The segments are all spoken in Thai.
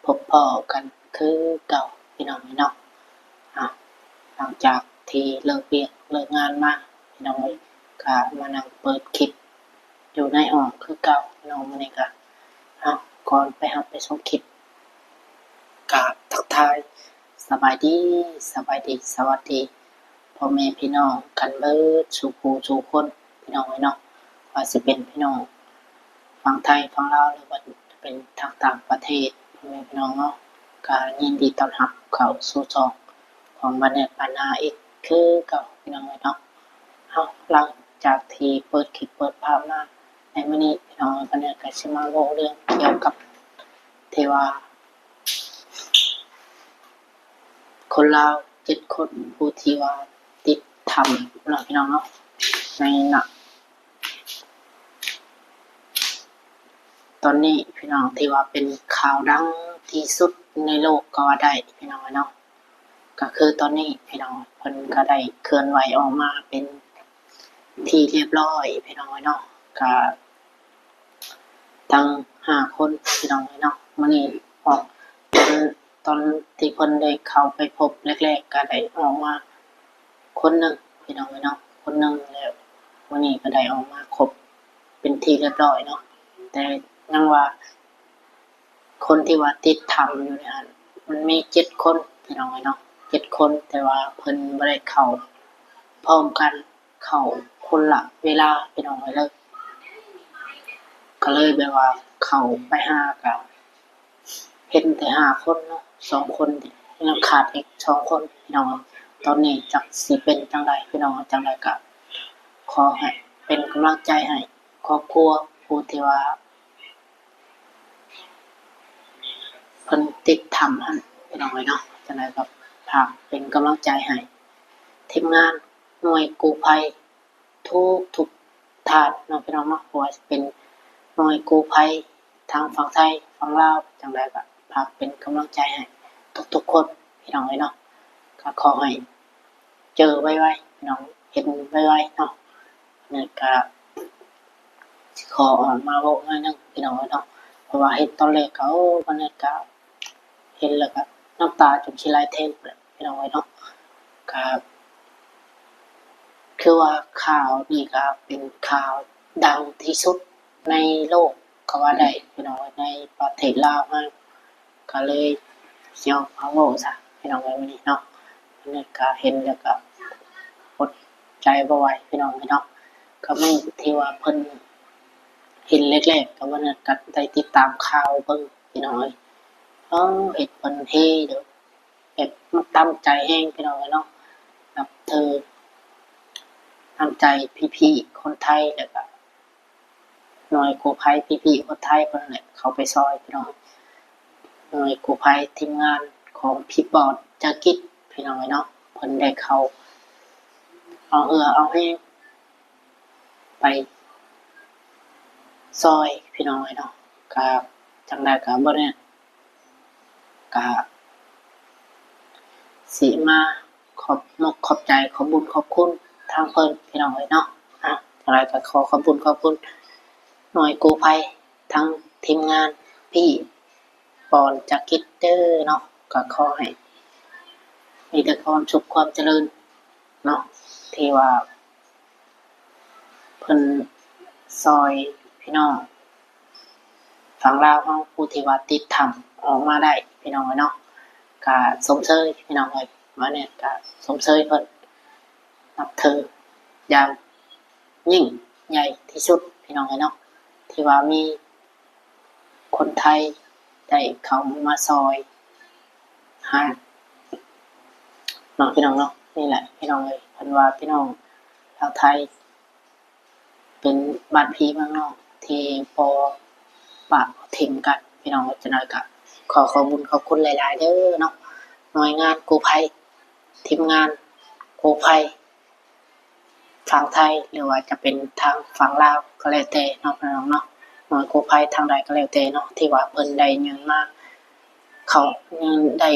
พบพ่อกันคือเก่าพี่น้องเนาะหลังจากที่เลิกเรียนเลิกงานมาพี่น้องก็มานั่งเปิดคลิปอยู่ในห้องคือเก่าพี่น้องมื้อนี้ก็ก่อนไปรับไปชมคลิปก็ทักทายสบายดีสวัสดีพ่อแม่พี่น้องกันเบิดสู่ผู้สู่คนพี่น้องเนาะว่าสิเป็นพี่น้องฝั่งไทยฝั่งลาวหรือว่าจะเป็นทางต่างประเทศพ่อแม่พี่น้องเนาะก็ยินดีต้อนรับเข้าสู่ช่องของบ้านแอดบ้านนาอีกคือเก่าพี่น้องเนาะหลังจากที่เปิดคลิปเปิดภาพมาในมื้อนี้พี่น้องบ้านแอดก็สิมาเว้าเรื่องเกี่ยวกับที่ว่าคนลาว7คนผู้ที่ว่าติดถ้ำเนาะพี่น้องเนาะในตอนนี้พี่น้องที่ว่าเป็นข่าวดังที่สุดในโลกก็ว่าได้พี่น้องเนาะก็คือตอนนี้พี่น้องเพิ่นก็ได้เคลื่อนไหวออกมาเป็นที่เรียบร้อยพี่น้องเนาะก็ทั้ง5คนพี่น้องเนาะมื้อนี้ออกตอนที่เพิ่นได้เข้าไปพบแรกๆก็ได้ออกมาคนนึงพี่น้องเนาะคนนึงแล้วมื้อนี้ก็ได้ออกมาครบเป็นที่เรียบร้อยเนาะแต่ยังว่าคนที่ว่าติดถ้ำอยู่เนี่ยมันมี7คนพี่น้องเนาะ7คนแต่ว่าเพิ่นบ่ได้เข้าพร้อมกันเข้าคนละเวลาพี่น้องเลยก็เลยแบบว่าเข้าไปหาก็เห็นแต่5คนเนาะ2คนยังขาดอีก2คนพี่น้องตอนนี้จักสิเป็นจังไดพี่น้องจังไดก็ขอให้เป็นกำลังใจให้ครอบครัวผู้ที่ว่าเพิ่นติดถ้ำหั่นพี่น้องเนาะจังไดก็ฝากเป็นกำลังใจให้ทีมงานหน่วยกู้ภัยทุกท่านเนาะพี่น้องเนาะบ่ว่าจะเป็นหน่วยกู้ภัยทางฝั่งไทยฝั่งลาวจังไดก็ฝากเป็นกำลังใจให้ทุกๆคนพี่น้องเนาะก็ขอให้เจอไวๆพี่น้องเห็นไวๆเนาะนี่ก็สิขอออกมาเว้าหน่อยนึงพี่น้องเนาะเพราะว่าเห็นตอนแรกก็วันนี้ก็เห็นแล้วก็น้ำตาจนสิไหลแทงพี่น้องเนาะก็คือว่าข่าวนี่ก็เป็นข่าวดังที่สุดในโลกก็ว่าได้พี่น้องในประเทศลาวก็เลยสิเอามาเว้าซะพี่น้องมื้อนี้เนาะอันนี้ก็เห็นแล้วก็อดใจบ่ไหวพี่น้องเนาะก็ไม่ที่ว่าเพิ่นเห็นแรกๆก็ว่านั้นก็ได้ติดตามข่าวเบิ่งพี่น้องเห็นเพิ่นเฮเด้อแบบมันตามใจแรงพี่น้องเนาะแบบตามใจพี่ๆคนไทยแล้วก็หน่วยกู้ภัยพี่ๆคนไทยเพิ่นแหละเข้าไปช่วยพี่น้องหน่วยกู้ภัยทีมงานของพี่ปอดจากกิจพี่น้องเนาะเพิ่นได้เข้าเอาเอาแรงไปช่วยพี่น้องเนาะก็จังได๋ก็บ่เนี่ยก็สิมาขอบมกขอบใจขอบบุญขอบคุณทางเพิ่นพี่น้องเนาะจังได๋ก็ขอขอบบุญขอบคุณหน่วยกู้ภัยทั้งทีมงานพี่ปอนจากกิจเด้อเนาะก็ขอให้มีแต่ความสุขความเจริญเนาะที่ว่าเพิ่นช่วยพี่น้องฝั่งลาวเฮาผู้ที่ว่าติดถ้ำออกมาได้พี่น้องเนาะก็สมเชยพี่น้องว่าเนี่ยก็สมเชยเพิ่นนับถืออย่างยิ่งใหญ่ที่สุดพี่น้องเนาะที่ว่ามีคนไทยได้เข้ามาช่วยหาเนาะพี่น้องเนาะนี่แหละพี่น้องเพิ่นว่าพี่น้องชาวไทยเป็นบ้านพี่เมืองนอกที่บ่ปะถิ่มกันพี่น้องจังได๋ก็ขอขอบคุญขอบคุณหลายๆเด้อเนาะหน่วยงานกู้ภัยทีมงานกู้ภัยฝั่งไทยหรือว่าจะเป็นทางฝั่งลาวก็แล้วแต่เนาะพี่น้องเนาะหน่วยกู้ภัยทางใดก็แล้วแต่เนาะที่ว่าเพิ่นได้เงินมาเขาเงินได้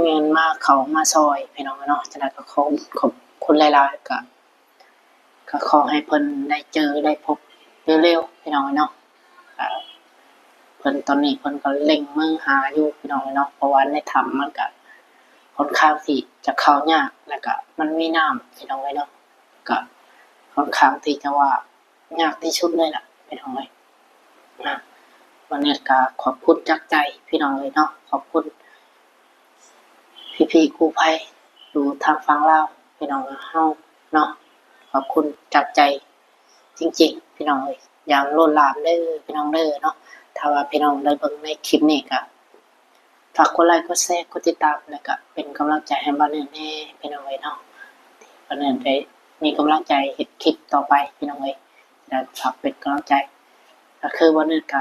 เงินมาเขามาช่วยพี่น้องเนาะจังได๋ก็ขอบคุณหลายๆก็ขอให้เพิ่นได้เจอได้พบเร็วๆพี่น้องเนาะเ พิ่นตอนนี้เพิ่นก็เร่งมือหาอยู่พี่น้องเนาะเพราะว่าในถ้ำมันก็ค่อนข้างที่จะเข้ายากแล้วก็มันมีน้ำพี่น้องเนาะก็ค่อนข้างที่จะว่ายากที่สุดเลยล่ะพี่น้องนะวันนี้ก็ขอบคุณจากใจพี่น้องเนาะขอบคุณพี่ๆกู้ภัยอยู่ทางฝั่งลาวพี่น้องเฮาเนาะขอบคุณจากใจจริงๆพี่น้องอย่างล้นหลามเด้อพี่น้องเด้อเนาะถ้าว่าพี่น้องได้เบิ่งในคลิปนี้ก็ฝากกดไลค์กดแชร์กดติดตามแล้วก็เป็นกำลังใจให้บ้านเนืองแน่พี่น้องเนาะบ้านเนืองได้มีกำลังใจเฮ็ดคลิปต่อไปพี่น้องได้ฝากเป็นกำลังใจก็คือบ้านเนืองก็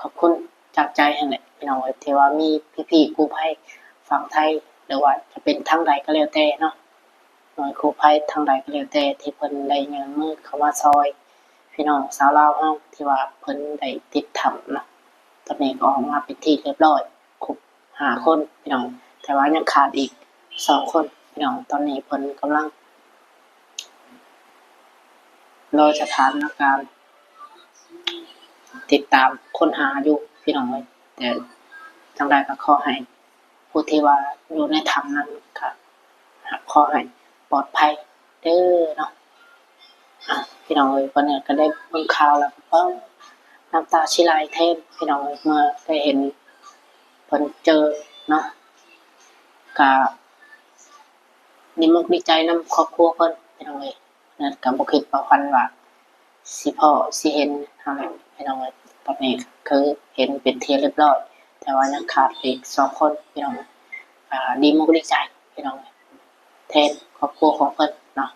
ขอบคุณจากใจนั่นแหละพี่น้องที่ว่ามีพี่ๆกู้ภัยฝั่งไทยหรือว่าจะเป็นทางใดก็แล้วแต่เนาะหน่วยกู้ภัยทางใดก็แล้วแต่ที่เพิ่นได้ยื่นมือเข้ามาซอยพี่น้องชาวลาวเฮาที่ว่าเพิ่นได้ติดถ้ำเนาะตอนนี้ก็ออกมาเป็นที่เรียบร้อยครบ5คนพี่น้องแต่ว่ายังขาดอีก2คนพี่น้องตอนนี้เพิ่นกำลังรอสถานการณ์ติดตามค้นหาอยู่พี่น้องแต่จังใดก็ขอให้ผู้ที่ว่าอยู่ในถ้ำนั้นก็ขอให้ปลอดภัยเด้อเนาะพี่น้องวันนี้ก็ได้เบิ่งข่าวแล้วก็น้ำตาชิไหลแทนพี่น้องเมื่อได้เห็นเพิ่นเจอเนาะก็ดีมุกดีใจนำครอบครัวเพิ่นพี่น้องนั่นก็บ่คิดบ่ฝันว่าสิพ้อสิเห็นเท่านั้นพี่น้องตอนนี้คือเห็นเป็นที่เรียบร้อยแต่ว่ายังขาดอีก2คนพี่น้องดีมุกดีใจพี่น้องแทนครอบครัวของเพิ่นเนาะ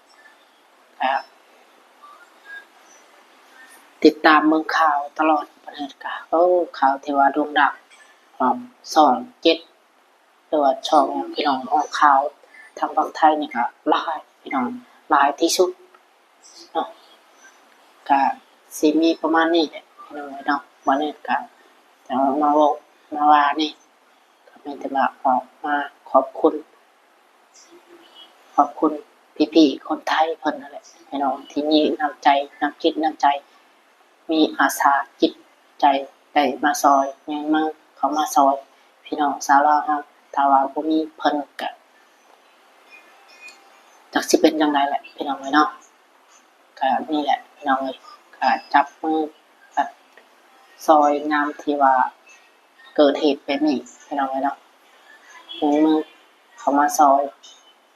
ติดตามเบิ่งข่าวตลอดประเทศกาข่าวที่ว่าโด่งดังของ27หรือว่าช่องพี่น้องออกข่าวทางฝั่งไทยนี่ก็หลายพี่น้องหลายที่สุดเนาะก็สิมีประมาณนี้แหละพี่น้องเนาะวันนี้ก็จะมาเว้ามาว่านี่ก็แม่นแต่ว่าออกมาขอบคุณพี่ๆคนไทยเพิ่นนั่นแหละพี่น้องที่มีน้ำใจน้ำจิตน้ำใจมีอาสาจิตใจได้มาซอยยังมาเขามาซอยพี่น้องชาวลาวเฮาถ้าว่าบ่มีเพิ่นก็จักสิเป็นจังไดแหละพี่น้องเนาะก็นี่แหละพี่น้องก็จับมือแบบซอยยามที่ว่าเกิดเหตุแบบนี้พี่น้องเนาะมือเขามาซอย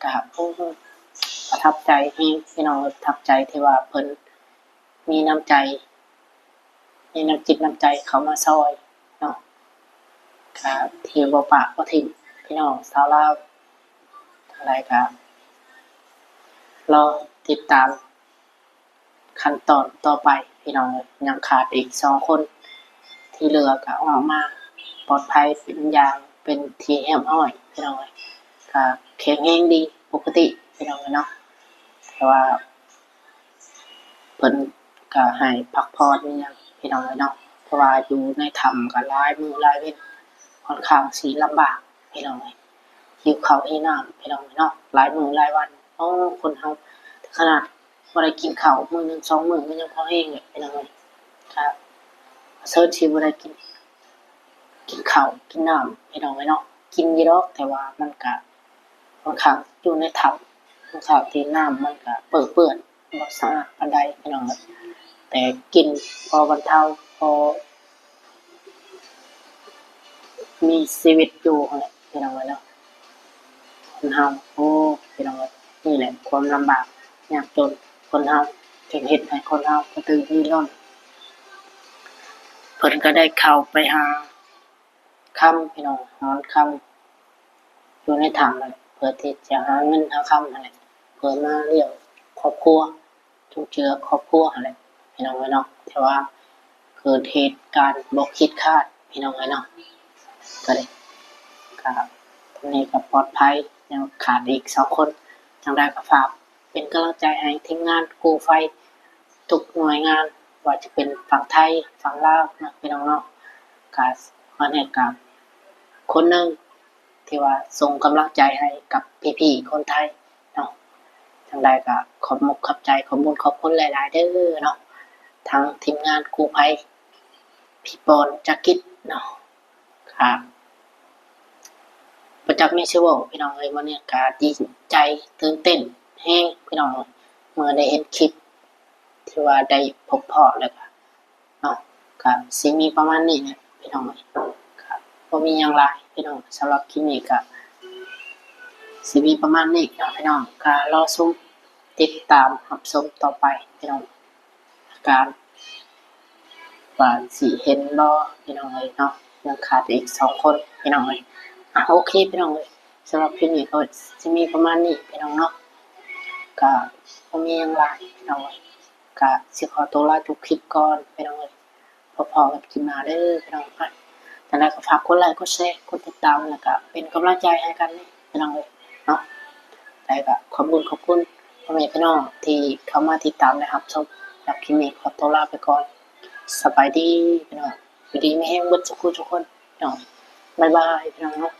ก็ประทับใจแฮงพี่น้องประทับใจที่ว่าเพิ่นมีน้ำใจมีน้ำจิตน้ำใจเขามาซอยเนาะก็ที่บ่ปากบ่ทิ่มพี่น้องชาวลาวทั้งหลายก็รอติดตามขั้นตอนต่อไปพี่น้องยังขาดอีก2คนที่เหลือก็ออกมาปลอดภัยเป็นอย่างเป็นที่เรียบร้อยพี่น้องก็แข็งแรงดีปกติพี่น้องเนาะแต่ว่าเพิ่นก็ให้พักผ่อนอีหยังพี่น้องเนาะเพราะว่าอยู่ในถ้ำก็หลายมื้อหลายเว้นค่อนข้างสิลำบากพี่น้องหิวข้าวหิวน้ำพี่น้องเนาะหลายมื้อหลายวันคนเฮาขนาดบ่ได้กินข้าวมื้อหนึ่ง2มื้อมันยังพอแห้งเลยพี่น้องครับเซิร์ชสิบ่ได้กินข้าวกินน้ำพี่น้องเนาะกินอยู่ดอกแต่ว่ามันก็ค่อนข้างอยู่ในถ้ำค่อนข้างที่น้ำมันก็เปื้อนบ่สะอาดปานใดพี่น้องแต่กินพอบรรเทาพอมีชีวิตอยู่นั่นแหละพี่น้องเนาะคนเฮาพี่น้องนี่แหละความลำบากยากจนคนเฮาถึงเฮ็ดให้คนเฮากระตือรือร้นเพิ่นก็ได้เข้าไปหาค่ำพี่น้องหาค่ำอยู่ในถ้ำนั่นแหละเพื่อที่จะหาเงินหาค่ำนั่นแหละเพื่อมาเลี้ยงครอบครัวจุนเจือครอบครัวนั่นแหละพี่น้องเนาะแต่ว่าเกิดเหตุการณ์บ่คิดคาดพี่น้องเนาะก็เลยก็ตอนนี้ก็ปลอดภัยยังขาดอีก2คนจังได๋ก็ฝากเป็นกำลังใจให้ทีมงานกู้ภัยทุกหน่วยงานว่าจะเป็นฝั่งไทยฝั่งลาวนะพี่น้องเนาะก็วันนี้ก็คนหนึงที่ว่าส่งกำลังใจให้กับพี่ๆคนไทยเนาะจังใดก็ขอบมุกขอบใจขอบคุณหลายๆเด้อเนาะทั้งทีมงานกู้ภัย พี่ปอนจักริดเนาะค่ะประจักษ์ไม่ใช่ว่าพี่น้องเอ้ยวันนี้ก็ดีใจตื่นเต้นแฮงพี่น้องเมื่อได้เห็นคลิปที่ว่าได้พบพ่อแล้วก็เนาะก็สิมีประมาณนี้เนี่ยพี่น้องเอ้ยครับบ่มีหยังหลายพี่น้องสำหรับคลิปนี้ก็สิมีประมาณนี้เนาะพี่น้องก็รอชมติดตามรับชมต่อไปพี่น้องการว่าสิเห็นบ่พี่น้องเอ้ยเนาะยังขาดอีก2 คนพี่น้องเอ้ยโอเคพี่น้องเอ้ยสำหรับคลิปนี้ก็สิมีประมาณนี้พี่น้องเนาะก็บ่มีหยังหลายพี่น้องเอ้ยก็สิขอตัวลาจบคลิปก่อนพี่น้องเอ้ยพอๆกันคลิปหน้าเด้อพี่น้องไปจังได๋ก็ฝากกดไลค์กดแชร์กดติดตามแล้วก็เป็นกำลังใจให้กันพี่น้องเอ้ยเนาะแล้วก็ขอบคุณพ่อแม่พี่น้องที่เข้ามาติดตามนะครับชมสำหรับคลิปนี้ขอตัวลาไปก่อนสบายดีพี่น้องอยู่ดีมีแรงเบิดทุกคนพี่น้องบ๊ายบายพี่น้องเนาะ